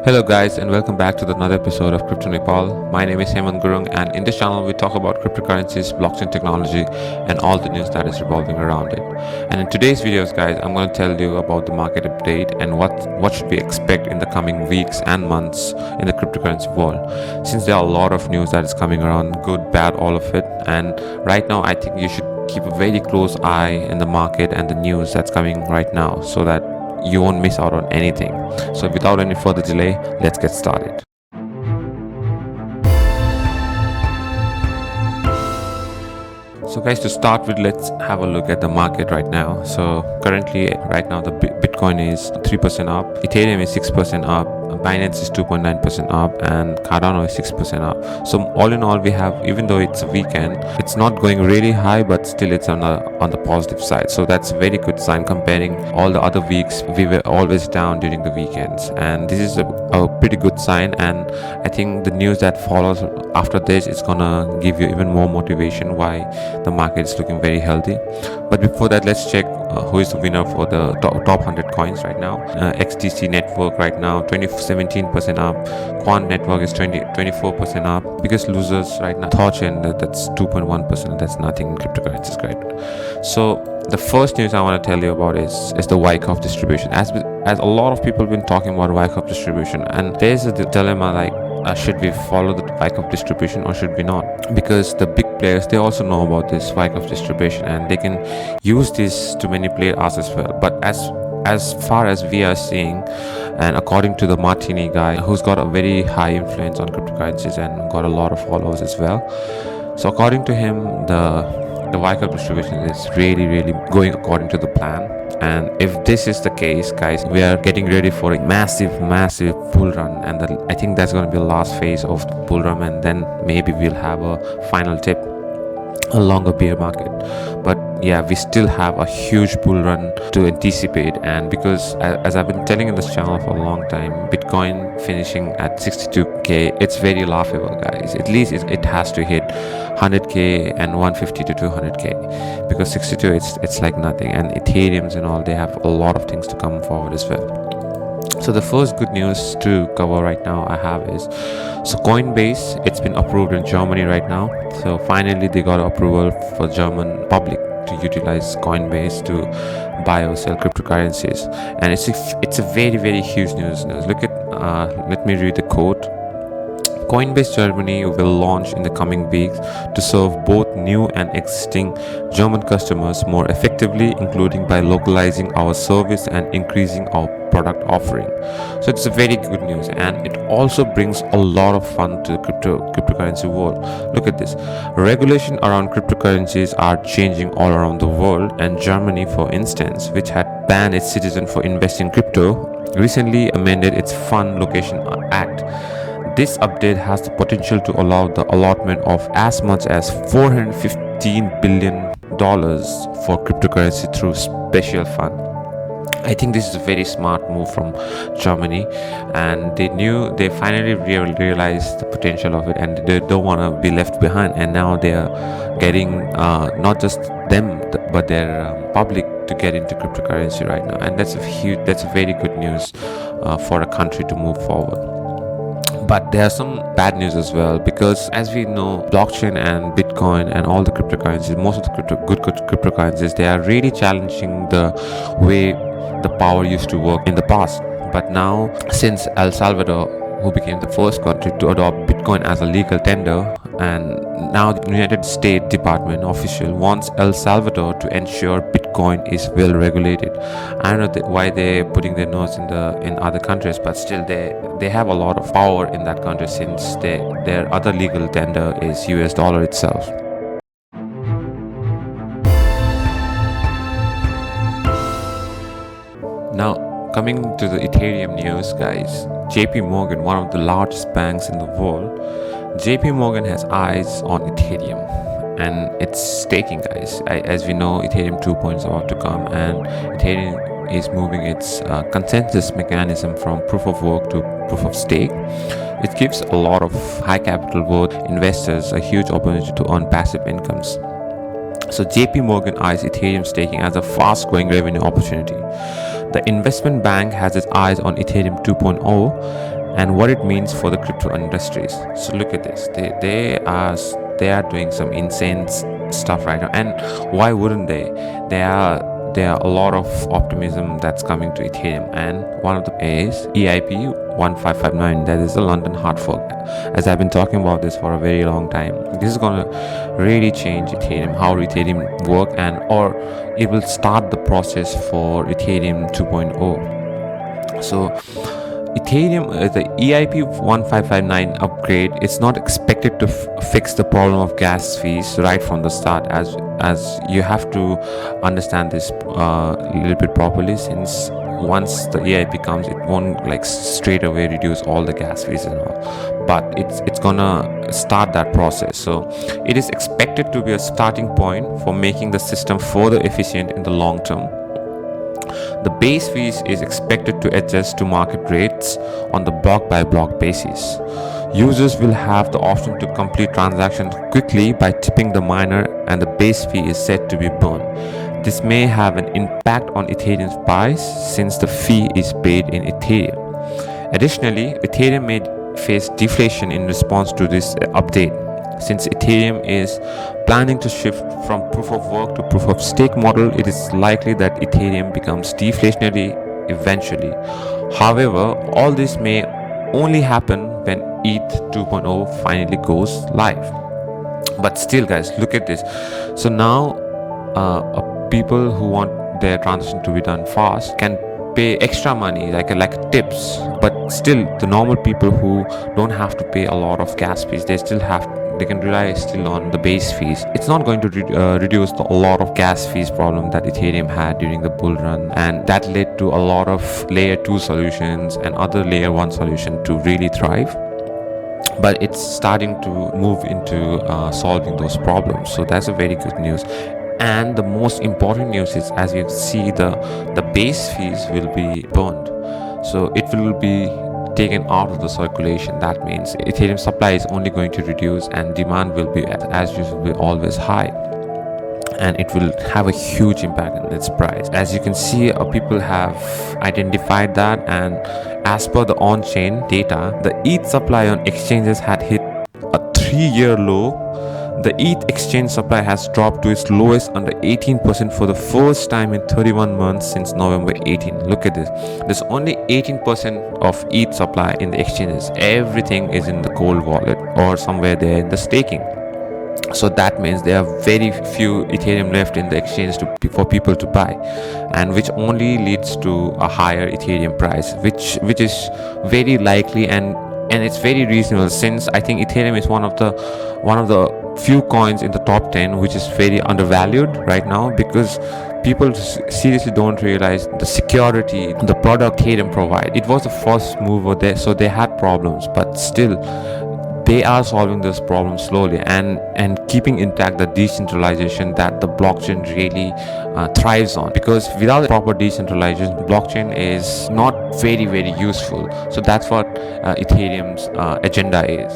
Hello guys and welcome back to another episode of Crypto Nepal. My name is Hemant Gurung and in this channel we talk about cryptocurrencies, blockchain technology and all the news that is revolving around it. And in today's videos guys, I'm going to tell you about the market update and what should we expect in the coming weeks and months in the cryptocurrency world. Since there are a lot of news that is coming around, good, bad, all of it. And right now I think you should keep a very close eye in the market and the news that's coming right now so that you won't miss out on anything. So without any further delay, let's get started. So guys, to start with, let's have a look at the market right now. So currently right now the Bitcoin is 3% up, Ethereum is 6% up, Binance is 2.9% up, and Cardano is 6% up. So all in all, we have, even though it's a weekend, it's not going really high, but still it's on the positive side. So that's a very good sign. Comparing all the other weeks, we were always down during the weekends, and this is a pretty good sign. And I think the news that follows after this is gonna give you even more motivation why the market is looking very healthy. But before that, let's check who is the winner for the top 100 coins right now. XTC network right now 17% up, Quant network is 24% up. Biggest losers right now, Thorchain, that's 2.1%. That's nothing in cryptocurrencies, right? So the first news I want to tell you about is the Wyckoff distribution. As a lot of people have been talking about Wyckoff distribution, and there's a dilemma like, should we follow the Wyckoff distribution or should we not? Because the big players, they also know about this Wyckoff distribution and they can use this to manipulate us as well. But as far as we are seeing, and according to the Martini guy, who's got a very high influence on cryptocurrencies and got a lot of followers as well, so according to him, the Wyckoff distribution is really going according to the plan. And if this is the case, guys, we are getting ready for a massive bull run, and I think that's going to be the last phase of the bull run, and then maybe we'll have a final tip, a longer bear market. But yeah, we still have a huge bull run to anticipate. And because as I've been telling in this channel for a long time, Bitcoin finishing at 62k, it's very laughable, guys. At least it has to hit 100k and 150 to 200k, because 62 it's like nothing. And Ethereums and all, they have a lot of things to come forward as well. So the first good news to cover right now I have is, so Coinbase, it's been approved in Germany right now. So finally they got approval for German public to utilize Coinbase to buy or sell cryptocurrencies, and it's a very huge news. Look at let me read the quote. Coinbase Germany will launch in the coming weeks to serve both new and existing German customers more effectively, including by localizing our service and increasing our product offering. So it's a very good news, and it also brings a lot of fun to the cryptocurrency world. Look at this. Regulation around cryptocurrencies are changing all around the world, and Germany, for instance, which had banned its citizens for investing in crypto, recently amended its Fund Location Act. This update has the potential to allow the allotment of as much as $415 billion for cryptocurrency through special fund. I think this is a very smart move from Germany, and they finally realized the potential of it, and they don't want to be left behind. And now they are getting not just them but their public to get into cryptocurrency right now, and that's a very good news for a country to move forward. But there are some bad news as well, because as we know, blockchain and Bitcoin and all the cryptocurrencies, most of the good cryptocurrencies, they are really challenging the way the power used to work in the past. But now, since El Salvador, who became the first country to adopt Bitcoin as a legal tender, and now the United States Department official wants El Salvador to ensure Bitcoin is well regulated. I don't know why they're putting their nose in other countries, but still they have a lot of power in that country, since their other legal tender is US dollar itself. Now, coming to the Ethereum news, guys, JP Morgan, one of the largest banks in the world, JP Morgan has eyes on Ethereum, and it's staking, guys. As we know, Ethereum 2.0 is about to come, and Ethereum is moving its consensus mechanism from proof of work to proof of stake. It gives a lot of high capital worth investors a huge opportunity to earn passive incomes. So JP Morgan eyes Ethereum staking as a fast-growing revenue opportunity. The investment bank has its eyes on Ethereum 2.0 and what it means for the crypto industries. So look at this. They are doing some insane stuff right now, and why wouldn't they? There are a lot of optimism that's coming to Ethereum, and one of the is EIP 1559. That is the London hard fork. As I've been talking about this for a very long time, this is gonna really change Ethereum, how Ethereum work, and or it will start the process for Ethereum 2.0. So Ethereum, the EIP 1559 upgrade, it's not expected to fix the problem of gas fees right from the start, as you have to understand this a little bit properly, since once the EIP comes, it won't like straight away reduce all the gas fees and all, but it's gonna start that process. So it is expected to be a starting point for making the system further efficient in the long term. The base fees is expected to adjust to market rates on the block by block basis. Users will have the option to complete transactions quickly by tipping the miner, and the base fee is said to be burned. This may have an impact on Ethereum's price since the fee is paid in Ethereum. Additionally, Ethereum may face deflation in response to this update. Since Ethereum is planning to shift from proof of work to proof of stake model, it is likely that Ethereum becomes deflationary eventually. However, all this may only happen when ETH 2.0 finally goes live. But still, guys, look at this. So now people who want their transaction to be done fast can pay extra money like tips, but still the normal people who don't have to pay a lot of gas fees, they can rely still on the base fees. It's not going to reduce a lot of gas fees problem that Ethereum had during the bull run, and that led to a lot of layer 2 solutions and other layer 1 solution to really thrive. But it's starting to move into solving those problems, so that's a very good news. And the most important news is, as you see, the base fees will be burned, so it will be taken out of the circulation. That means Ethereum supply is only going to reduce, and demand will be, as usual, be always high, and it will have a huge impact on its price. As you can see, people have identified that, and as per the on-chain data, the ETH supply on exchanges had hit a 3-year low. The ETH exchange supply has dropped to its lowest under 18% for the first time in 31 months since November 18. Look at this. There's only 18% of ETH supply in the exchanges. Everything is in the cold wallet or somewhere there in the staking. So that means there are very few Ethereum left in the exchange for people to buy, and which only leads to a higher Ethereum price, which is very likely, and it's very reasonable, since I think Ethereum is one of the few coins in the top 10 which is very undervalued right now, because people seriously don't realize the security the product Ethereum provide. It was the first mover there, so they had problems, but still they are solving this problem slowly and keeping intact the decentralization that the blockchain really thrives on, because without proper decentralization, blockchain is not very, very useful. So that's what Ethereum's agenda is.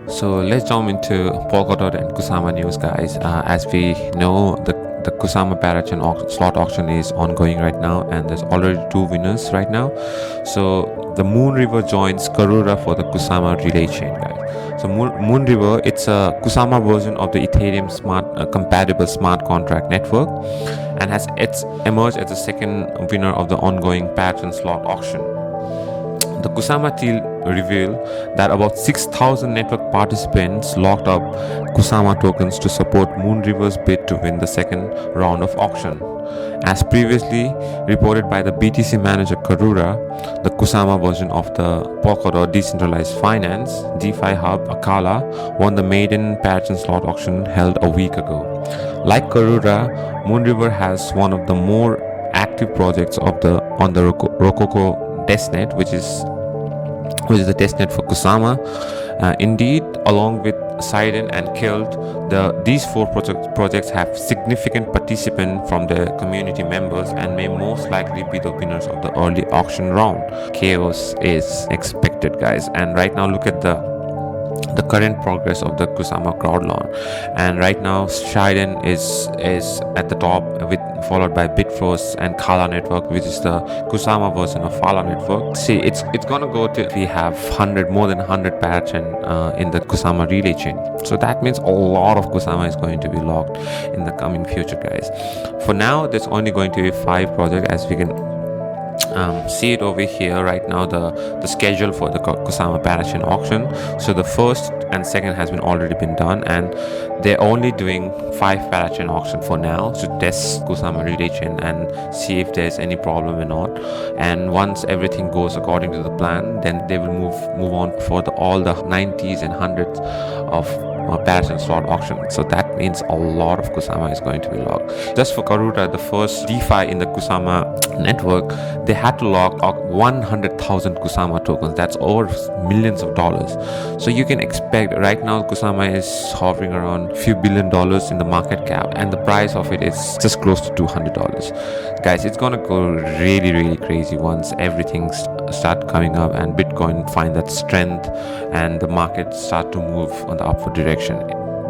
So let's jump into Polkadot and Kusama news, guys. As we know, the Kusama parachain slot auction is ongoing right now, and there's already 2 winners right now. So the Moon River joins Karura for the Kusama relay chain, guys. So Moon River, it's a Kusama version of the Ethereum compatible smart contract network, and it's emerged as the second winner of the ongoing parachain slot auction. The Kusama team revealed that about 6,000 network participants locked up Kusama tokens to support Moon River's bid to win the second round of auction. As previously reported by the BTC manager Karura, the Kusama version of the Polkadot decentralized finance DeFi hub Akala won the maiden parachain slot auction held a week ago. Like Karura, Moon River has one of the more active projects on the Rococo testnet, which is the testnet for Kusama. Indeed, along with Sidon and Kilt, these 4 projects have significant participation from their community members and may most likely be the winners of the early auction round. Chaos is expected, guys. And right now, look at the the current progress of the Kusama crowd loan. And right now Shiden is at the top, with followed by Bitfrost and Kala network, which is the Kusama version of Fala network. See, it's gonna go till we have more than 100 parachain in the Kusama relay chain. So that means a lot of Kusama is going to be locked in the coming future, guys. For now, there's only going to be 5 projects, as we can see it over here right now, the schedule for the Kusama parachain auction. So the first and second has been already been done, and they're only doing 5 parachain auction for now to test Kusama relay chain and see if there's any problem or not. And once everything goes according to the plan, then they will move on for all the 90s and 100s of parachain slot auction. So that means a lot of Kusama is going to be locked. Just for Karuta, the first DeFi in the Kusama network, they had to lock 100,000 Kusama tokens. That's over millions of dollars. So you can expect right now Kusama is hovering around a few $1 billion in the market cap, and the price of it is just close to $200. Guys, it's gonna go really crazy once everything start coming up and Bitcoin find that strength and the market start to move on the upward direction.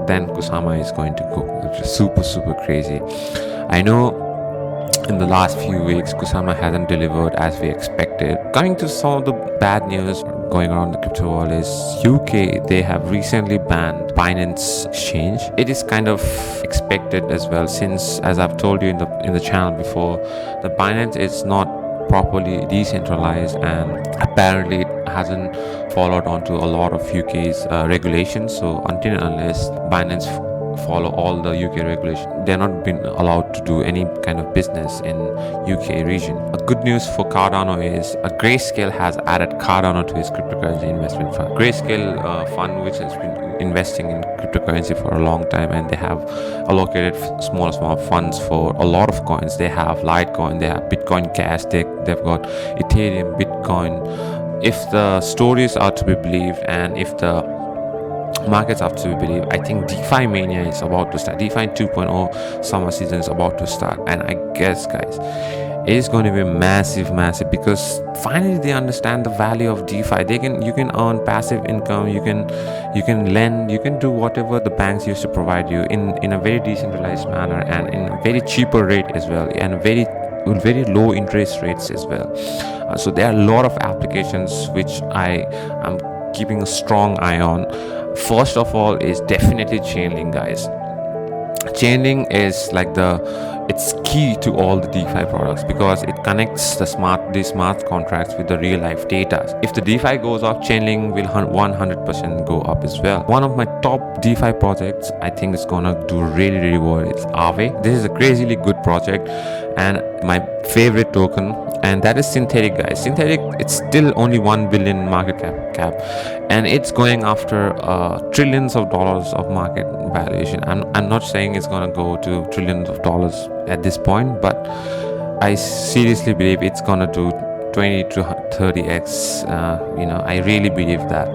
Then Kusama is going to go super crazy. I know in the last few weeks Kusama hasn't delivered as we expected. Coming to some of the bad news going around the crypto world is UK, they have recently banned Binance exchange. It is kind of expected as well, since, as I've told you in the channel before, the Binance is not properly decentralized, and apparently it hasn't followed onto a lot of UK's regulations. So until and unless Binance follow all the UK regulations, they're not been allowed to do any kind of business in UK region. A good news for Cardano is Grayscale has added Cardano to its cryptocurrency investment fund. Grayscale fund, which has been investing in cryptocurrency for a long time, and they have allocated small funds for a lot of coins. They have Litecoin, they have Bitcoin Cash, they've got Ethereum, Bitcoin. If the stories are to be believed, and if the markets have to be believed, I think DeFi mania is about to start. DeFi 2.0 summer season is about to start, and I guess, guys, it is going to be massive, because finally they understand the value of DeFi. You can earn passive income, you can lend, you can do whatever the banks used to provide you in a very decentralized manner, and in a very cheaper rate as well, and very low interest rates as well. So there are a lot of applications which I am keeping a strong eye on. First of all is definitely Chainlink, guys. Chainlink is like it's key to all the DeFi products, because it connects the smart contracts with the real life data. If the DeFi goes up, Chainlink will 100% go up as well. One of my top DeFi projects, I think it's gonna do really well, it's Aave. This is a crazily good project, and my favorite token, and that is Synthetic, guys. Synthetic, it's still only 1 billion market cap, and it's going after trillions of dollars of market valuation. I'm not saying it's gonna go to trillions of dollars at this point, but I seriously believe it's gonna do 20 to 30x. I really believe that.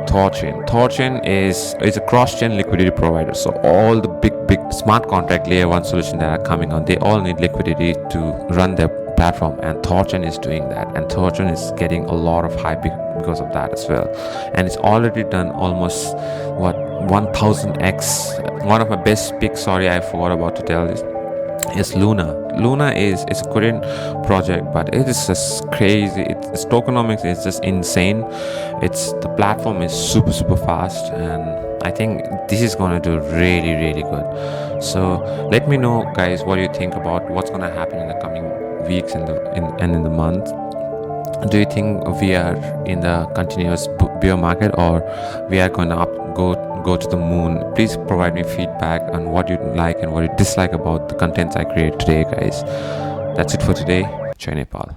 Thorchain is a cross-chain liquidity provider. So all the big smart contract layer 1 solution that are coming on, they all need liquidity to run their platform, and Thorchain is doing that, and Thorchain is getting a lot of hype because of that as well. And it's already done almost 1000x. One of my best picks, sorry, I forgot about to tell this, is Luna. Luna is a Korean project, but it is just crazy. Its tokenomics is just insane. The platform is super fast, and I think this is gonna do really good. So let me know, guys, what you think about what's gonna happen in the coming weeks and in the month. Do you think we are in the continuous bear market, or we are going to go to the moon? Please provide me feedback on what you like and what you dislike about the contents I create today, guys. That's it for today. Jai Nepal.